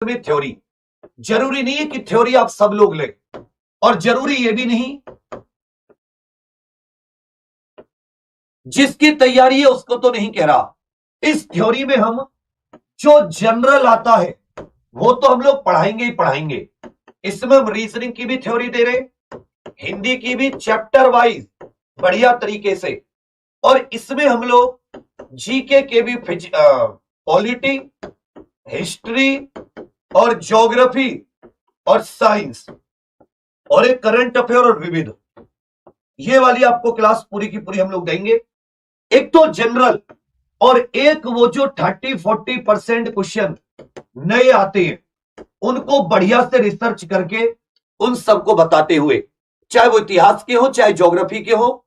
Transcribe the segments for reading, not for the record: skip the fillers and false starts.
में थ्योरी, जरूरी नहीं है कि थ्योरी आप सब लोग लें, और जरूरी यह भी नहीं जिसकी तैयारी है उसको तो नहीं कह रहा। इस थ्योरी में हम जो जनरल आता है वो तो हम लोग पढ़ाएंगे ही पढ़ाएंगे। इसमें हम रीजनिंग की भी थ्योरी दे रहे, हिंदी की भी चैप्टर वाइज बढ़िया तरीके से, और इसमें हम लोग जीके के भी पॉलिटी, हिस्ट्री और ज्योग्राफी और साइंस और एक करंट अफेयर और विविध, ये वाली आपको क्लास पूरी की पूरी हम लोग देंगे। एक तो जनरल और एक वो जो 30-40% क्वेश्चन नए आते हैं उनको बढ़िया से रिसर्च करके उन सबको बताते हुए, चाहे वो इतिहास के हो, चाहे ज्योग्राफी के हो,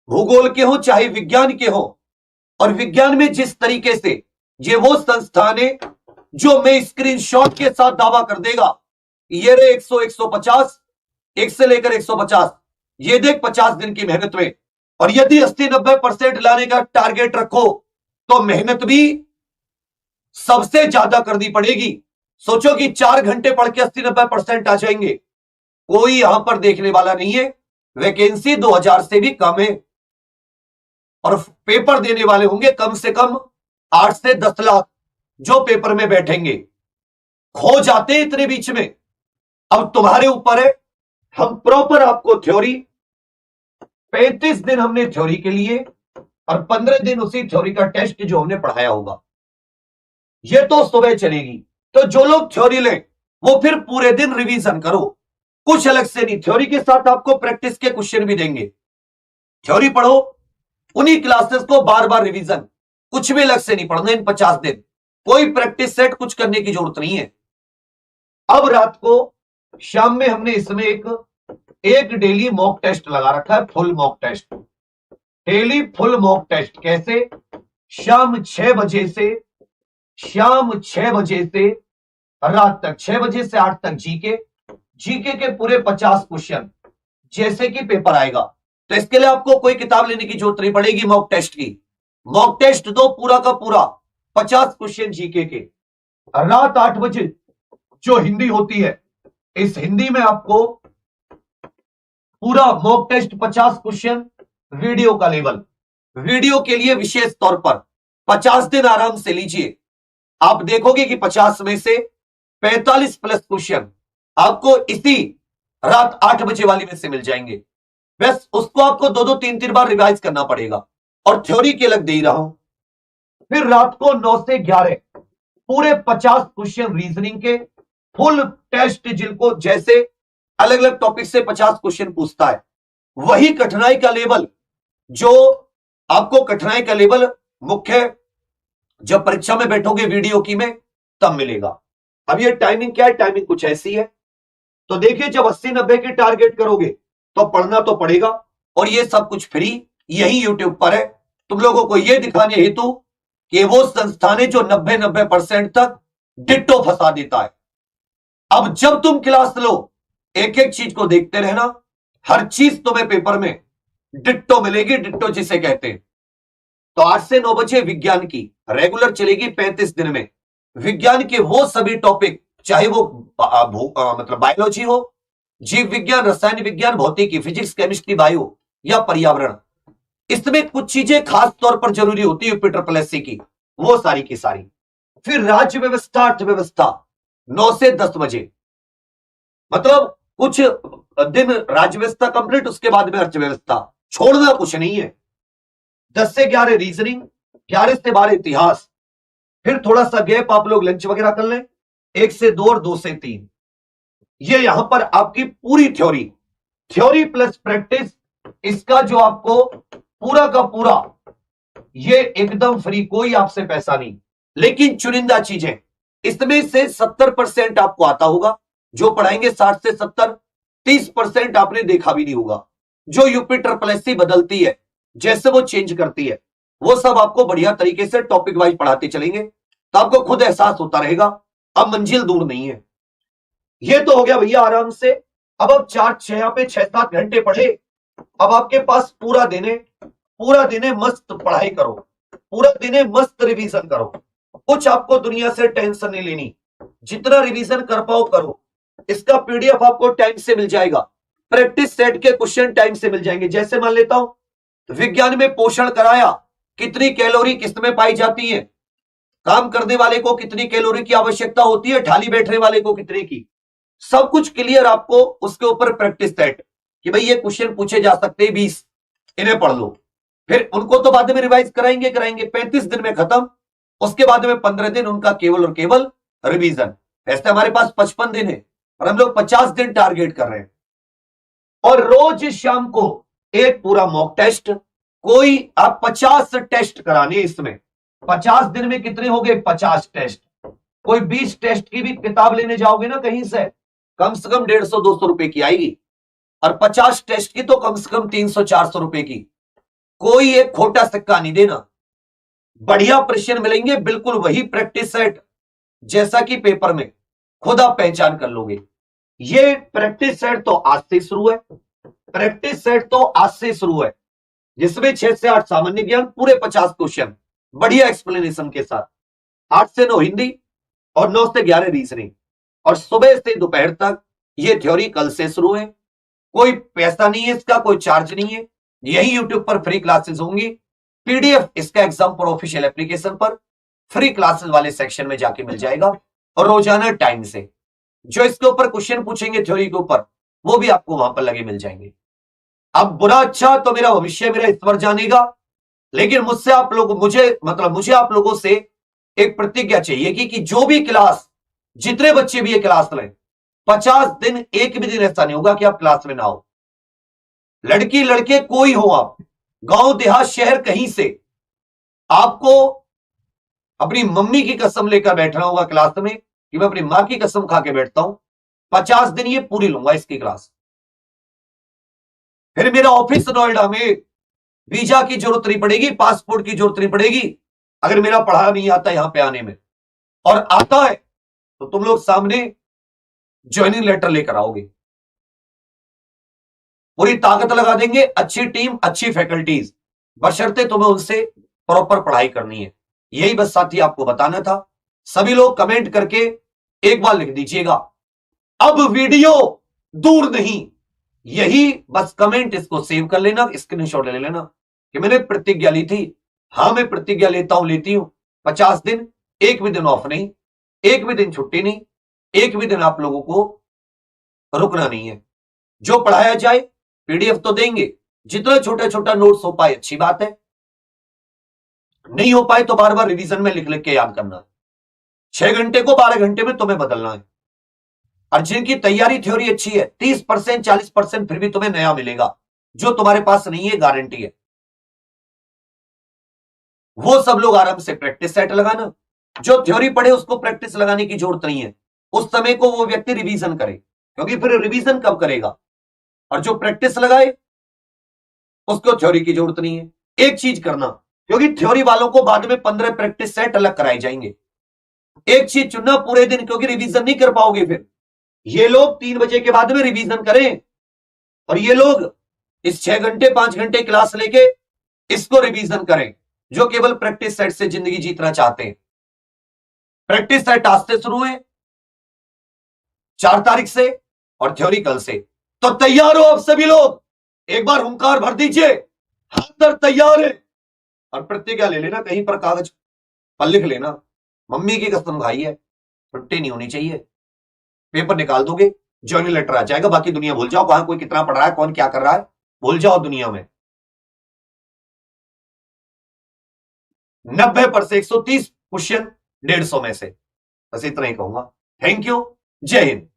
भूगोल के हो, चाहे विज्ञान के हो। और विज्ञान में जिस तरीके से ये वो संस्थान है जो मैं स्क्रीनशॉट के साथ दावा कर देगा, ये रे 100, 150, 1 से लेकर 150, ये देख 50 दिन की मेहनत में। और यदि 80-90% लाने का टारगेट रखो तो मेहनत भी सबसे ज्यादा करनी पड़ेगी। सोचो कि 4 घंटे पढ़ के 80-90% आ जाएंगे, कोई यहां पर देखने वाला नहीं है। वैकेंसी 2000 से भी कम है और पेपर देने वाले होंगे कम से कम 8 से 10 लाख जो पेपर में बैठेंगे। खो जाते हैं इतने बीच में। अब तुम्हारे ऊपर है, हम प्रॉपर आपको थ्योरी 35 दिन हमने थ्योरी के लिए और 15 दिन उसी थ्योरी का टेस्ट जो हमने पढ़ाया होगा, ये तो सुबह चलेगी। तो जो लोग थ्योरी लें वो फिर पूरे दिन रिवीजन करो, कुछ अलग से नहीं। थ्योरी के साथ आपको प्रैक्टिस के क्वेश्चन भी देंगे। थ्योरी पढ़ो, उन्हीं क्लासेस को बार बार रिवीजन, कुछ भी अलग से नहीं पढ़ना इन 50 दिन। कोई प्रैक्टिस सेट कुछ करने की जरूरत नहीं है। अब रात को शाम में हमने इसमें एक डेली मॉक टेस्ट लगा रखा है, full mock test, daily full mock test. कैसे? शाम 6 बजे से रात तक, 6 बजे से 8 तक जीके के पूरे 50 क्वेश्चन जैसे कि पेपर आएगा। तो इसके लिए आपको कोई किताब लेने की जरूरत नहीं पड़ेगी मॉक टेस्ट की। मॉक टेस्ट दो पूरा का पूरा 50 क्वेश्चन जीके के। रात 8 बजे जो हिंदी होती है, इस हिंदी में आपको पूरा मॉक टेस्ट 50 क्वेश्चन, वीडियो का लेवल। वीडियो के लिए विशेष तौर पर 50 दिन आराम से लीजिए, आप देखोगे कि 50 में से 45 प्लस क्वेश्चन आपको इसी रात 8 बजे वाली में से मिल जाएंगे। बस उसको आपको 2-2, 3-3 बार रिवाइज करना पड़ेगा, और थ्योरी के अलग दे ही रहा हूं। फिर रात को 9 से 11 पूरे 50 क्वेश्चन रीजनिंग के फुल टेस्ट, जिनको जैसे अलग अलग टॉपिक से 50 क्वेश्चन पूछता है, वही कठिनाई का लेवल, जो आपको कठिनाई का लेवल मुख्य जब परीक्षा में बैठोगे वीडियो की में तब मिलेगा। अब ये टाइमिंग क्या है? टाइमिंग कुछ ऐसी है। तो देखिए, जब 80-90 की टारगेट करोगे तो पढ़ना तो पड़ेगा, और ये सब कुछ फ्री यही यूट्यूब पर है, तुम लोगों को ये दिखाने हेतु कि वो संस्थान है जो 90% तक डिट्टो फंसा देता है। अब जब तुम क्लास लो, एक एक चीज को देखते रहना, हर चीज तुम्हें पेपर में डिट्टो मिलेगी, डिट्टो जिसे कहते हैं। तो 8 से 9 बजे विज्ञान की रेगुलर चलेगी 35 दिन में। विज्ञान के वो सभी टॉपिक, चाहे वो मतलब बायोलॉजी हो, जीव विज्ञान, रसायन विज्ञान, भौतिकी, फिजिक्स, केमिस्ट्री, बायो या पर्यावरण, इसमें कुछ चीजें खास तौर पर जरूरी होती है यूपी की, वो सारी की सारी। फिर राज्य व्यवस्था, अर्थव्यवस्था 9 से 10 बजे, मतलब कुछ दिन राज्य व्यवस्था कंप्लीट, उसके बाद में अर्थव्यवस्था, छोड़ना कुछ नहीं है। 10 से 11 रीजनिंग, 11 से 12 इतिहास। फिर थोड़ा सा गैप, आप लोग लंच वगैरह कर लें, 1 से 2 और 2 से 3। ये यहां पर आपकी पूरी थ्योरी प्लस प्रैक्टिस, इसका जो आपको पूरा का पूरा, ये एकदम फ्री, कोई आपसे पैसा नहीं। लेकिन चुनिंदा चीजें, इसमें से 70% आपको आता होगा, जो पढ़ाएंगे 60 से 70, 30% आपने देखा भी नहीं होगा। जो यूपी बदलती है, जैसे वो चेंज करती है, वो सब आपको बढ़िया तरीके से टॉपिक वाइज पढ़ाते चलेंगे, तो आपको खुद एहसास होता रहेगा अब मंजिल दूर नहीं है। ये तो हो गया भैया आराम से। अब 4-6 यहाँ पे 6-7 घंटे पढ़े, अब आपके पास पूरा दिन है मस्त पढ़ाई करो, पूरा दिन है मस्त रिवीजन करो, कुछ आपको दुनिया से टेंशन नहीं लेनी। जितना रिवीजन कर पाओ करो। इसका पीडीएफ आपको टाइम से मिल जाएगा, प्रैक्टिस सेट के क्वेश्चन टाइम से मिल जाएंगे। जैसे मान लेता हूं विज्ञान में पोषण कराया, कितनी कैलोरी किसमें पाई जाती है, काम करने वाले को कितनी कैलोरी की आवश्यकता होती है, ढाली बैठने वाले को कितने की, सब कुछ क्लियर आपको उसके ऊपर प्रैक्टिस सेट कि भाई ये क्वेश्चन पूछे जा सकते हैं 20, इन्हें पढ़ लो। फिर उनको तो बाद में रिवाइज कराएंगे 35 दिन में खत्म, उसके बाद में 15 दिन उनका केवल और केवल रिवीजन। ऐसे हमारे पास 55 दिन है और हम लोग 50 दिन टारगेट कर रहे हैं। और रोज शाम को एक पूरा मॉक टेस्ट, कोई आप 50 टेस्ट कराने इसमें। 50 दिन में कितने हो गए? 50 टेस्ट। कोई 20 टेस्ट की भी किताब लेने जाओगे ना कहीं से, कम 150-200 रुपए की आएगी, और 50 टेस्ट की तो कम से कम 300-400 रुपए की। कोई एक खोटा सिक्का नहीं देना, बढ़िया प्रश्न मिलेंगे, बिल्कुल वही प्रैक्टिस सेट जैसा कि पेपर में, खुद आप पहचान कर लोगे। ये प्रैक्टिस सेट तो आज से शुरू है, प्रैक्टिस सेट तो आज से शुरू है, जिसमें 6 से 8 सामान्य ज्ञान, पूरे 50 क्वेश्चन बढ़िया एक्सप्लेनेशन के साथ, 8 से 9 हिंदी और 9 से 11 रीजनिंग, और सुबह से दोपहर तक ये थ्योरी कल से शुरू है। कोई पैसा नहीं है इसका, कोई चार्ज नहीं है, यही यूट्यूब पर फ्री क्लासेस होंगी। पीडीएफ इसका एग्जाम पर ऑफिशियल एप्लीकेशन पर फ्री क्लासेस वाले सेक्शन में जाके मिल जाएगा, और रोजाना टाइम से जो इसके ऊपर क्वेश्चन पूछेंगे थ्योरी के ऊपर, वो भी आपको वहां पर लगे मिल जाएंगे। अब बुरा अच्छा तो मेरा भविष्य मेरा इस पर जानेगा, लेकिन मुझसे आप लोग, मुझे आप लोगों से एक प्रतिज्ञा चाहिए कि जो भी क्लास, जितने बच्चे भी ये क्लास लें, 50 दिन एक भी दिन ऐसा नहीं होगा कि आप क्लास में ना हो। लड़की लड़के कोई हो, आप गांव देहात शहर कहीं से, आपको अपनी मम्मी की कसम लेकर बैठना होगा क्लास में कि मैं अपनी मां की कसम खा के बैठता हूं, 50 दिन ये पूरी लूंगा इसकी क्लास। फिर मेरा ऑफिस नोएडा में, वीजा की जरूरत नहीं पड़ेगी, पासपोर्ट की जरूरत नहीं पड़ेगी अगर मेरा पढ़ा नहीं आता यहां पे आने में, और आता है तो तुम लोग सामने ज्वाइनिंग लेटर लेकर आओगे। पूरी ताकत लगा देंगे, अच्छी टीम, अच्छी फैकल्टीज, बशर्ते तुम्हें उनसे प्रॉपर पढ़ाई करनी है। यही बस साथी आपको बताना था। सभी लोग कमेंट करके एक बार लिख दीजिएगा, अब वीडियो दूर नहीं, यही बस कमेंट, इसको सेव कर लेना, स्क्रीनशॉट ले लेना कि मैंने प्रतिज्ञा ली थी। हां मैं प्रतिज्ञा लेती हूं, 50 दिन एक भी दिन ऑफ नहीं, एक भी दिन छुट्टी नहीं, एक भी दिन आप लोगों को रुकना नहीं है। जो पढ़ाया जाए, पीडीएफ तो देंगे, जितना छोटा छोटा नोट्स हो पाए अच्छी बात है, नहीं हो पाए तो बार बार रिवीजन में लिख लिख के याद करना है। 6 घंटे को 12 घंटे में तुम्हें बदलना है। और जिनकी तैयारी थ्योरी अच्छी है, 30% 40% फिर भी तुम्हें नया मिलेगा, जो तुम्हारे पास नहीं है, गारंटी है। वो सब लोग आराम से प्रैक्टिस सेट लगाना, जो थ्योरी पढ़े उसको प्रैक्टिस लगाने की जरूरत नहीं है, उस समय को वो व्यक्ति रिवीजन करे, क्योंकि फिर रिवीजन कब करेगा, और जो प्रैक्टिस लगाए उसको थ्योरी की जरूरत नहीं है। एक चीज करना, क्योंकि थ्योरी वालों को बाद में 15 प्रैक्टिस सेट अलग कराए जाएंगे। एक चीज चुनना पूरे दिन, क्योंकि रिवीजन नहीं कर पाओगे फिर। ये लोग 3 बजे के बाद में रिवीजन करें, और ये लोग इस 6 घंटे 5 घंटे क्लास लेके इसको रिवीजन करें, जो केवल प्रैक्टिस सेट से जिंदगी जीतना चाहते हैं। प्रैक्टिस सेट आज से शुरू है, 4 तारीख से, और थ्योरी कल से। तो तैयार हो आप सभी लोग? एक बार हुंकार भर दीजिए, हाथ पर तैयार है, और प्रतिज्ञा ले लेना, कहीं पर कागज पर लिख लेना, मम्मी की कसम खाई है, छुट्टी नहीं होनी चाहिए। पेपर निकाल दोगे, ज्वाइनिंग लेटर आ जाएगा, बाकी दुनिया भूल जाओ, कहां कोई कितना पढ़ रहा है, कौन क्या कर रहा है, भूल जाओ दुनिया में। 90 से 130 क्वेश्चन 150 में से, बस इतना ही कहूंगा। थैंक यू, जय हिंद।